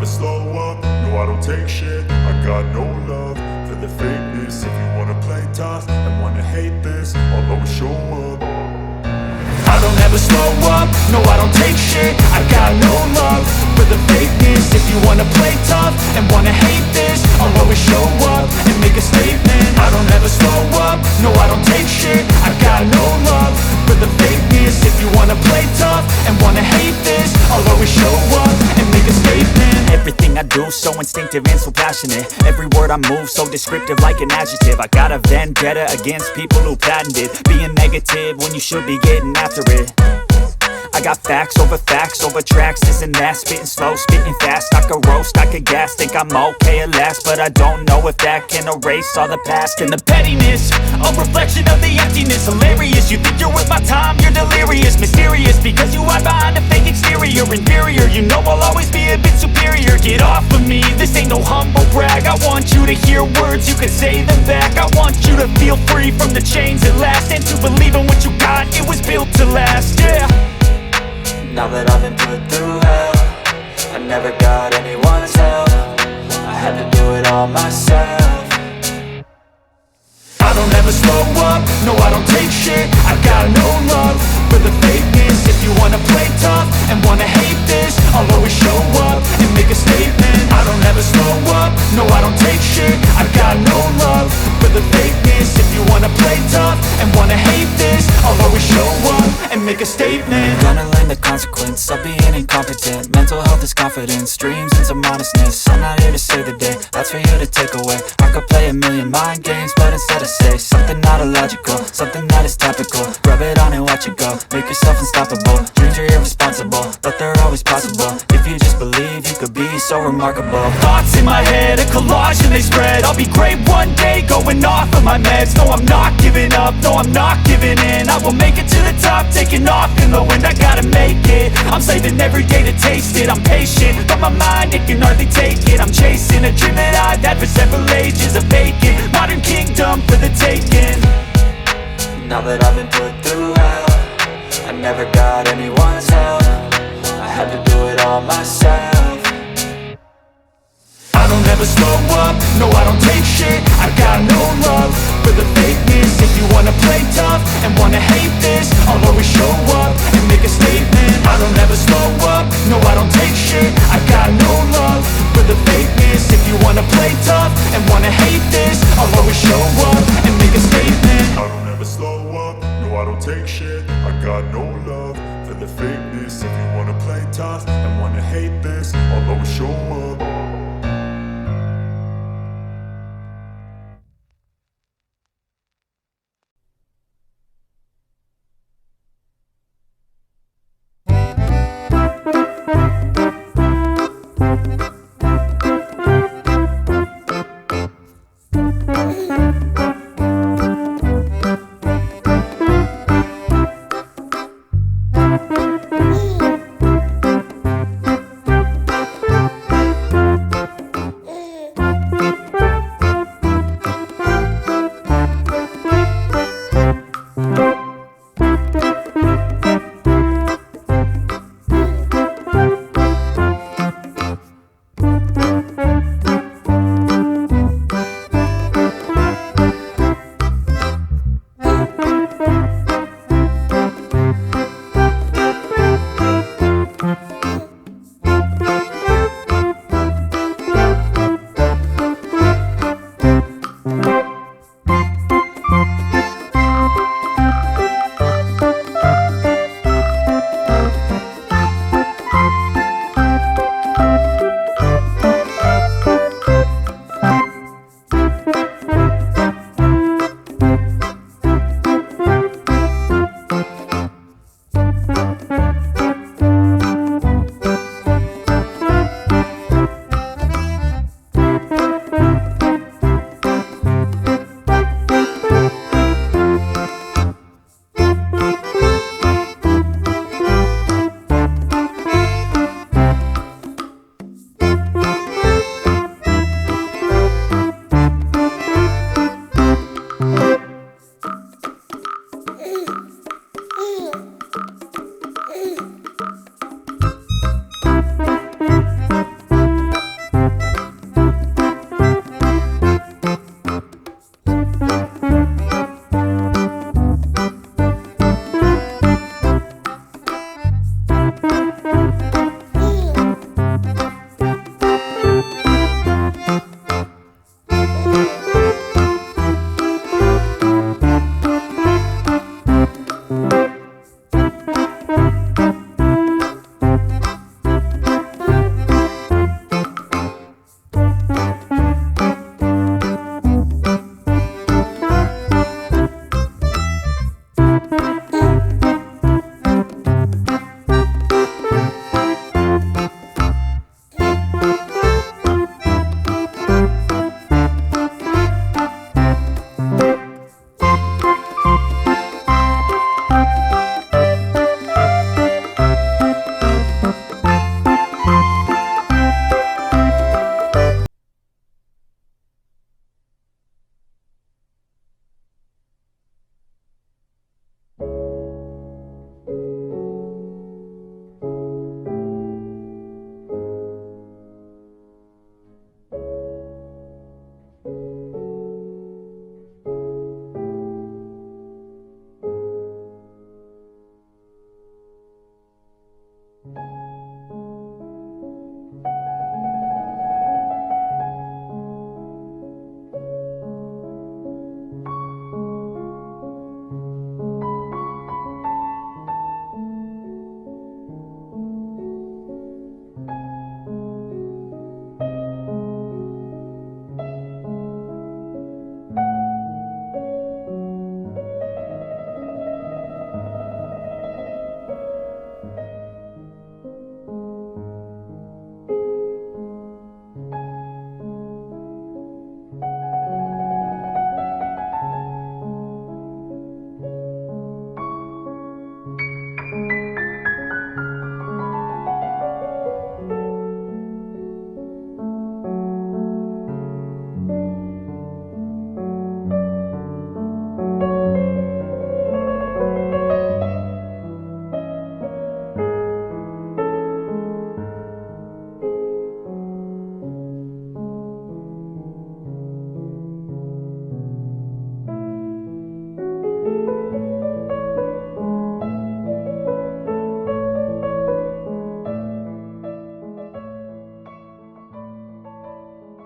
slow up, no I don't take shit. I got no love for the fakeness. If you wanna play tough and wanna hate this, I'll always show up. I don't ever slow up, no I don't take shit. I got no love for the fakeness. If you wanna play tough and wanna hate this, I'll always show up and make a statement. I don't ever slow up, no I don't take shit. I got no love for the fakeness. If you wanna play tough and wanna hate this, I'll always show up and make a statement. Everything I do so instinctive and so passionate. Every word I move so descriptive like an adjective. I got a vendetta against people who patented being negative when you should be getting after it. I got facts over tracks, this and that. Spitting slow, spitting fast, I could roast, I could gas. Think I'm okay at last, but I don't know if that can erase all the past. And the pettiness, a reflection of the emptiness. Hilarious, you think you're worth my time, you're delirious. Mysterious, because you hide behind a fake exterior. Inferior, you know I'll always be a bit superior. Get off of me, this ain't no humble brag. I want you to hear words, you can say them back. I want you to feel free from the chains at last, and to believe in what you got, it was built to last, yeah. Now that I've been put through hell, I never got anyone's help. I had to do it all myself. I don't ever slow up, no I don't take shit. I got no love for the fakeness. If you wanna play tough and wanna hate this, I'll always show up and make a statement. I don't ever slow up, no I don't take shit. I got no love for the fakeness. If you wanna play tough and wanna hate this, I'll always show up and make a statement. Gonna learn the consequence of being incompetent. Mental health is confidence, dreams and some honestness. I'm not here to save the day, that's for you to take away. I could play a million mind games, but instead I say something not illogical, something that is topical. Rub it on and watch it go, make yourself unstoppable. Dreams are irresponsible, but they're always possible. If you just believe, you could be so remarkable. Thoughts in my head, a collage and they spread. I'll be great one day, going off of my meds. No, I'm not giving up, no, I'm not giving in. I will make it to the top, taking off in the wind. I gotta make it, I'm saving every day to taste it. I'm patient, but my mind, it can hardly take it. I'm chasing a dream that I've had for several ages. A vacant, modern kingdom for the taking. Now that I've been put through hell, I never got anyone's help. I had to do it all myself. I don't ever slow up, no I don't take shit. I got no love for the fakeness. If you wanna play tough and wanna hate this, I'll always show up and make a statement. I don't ever slow up, no I don't take shit. I got no love for the fakeness. If you wanna play tough and wanna hate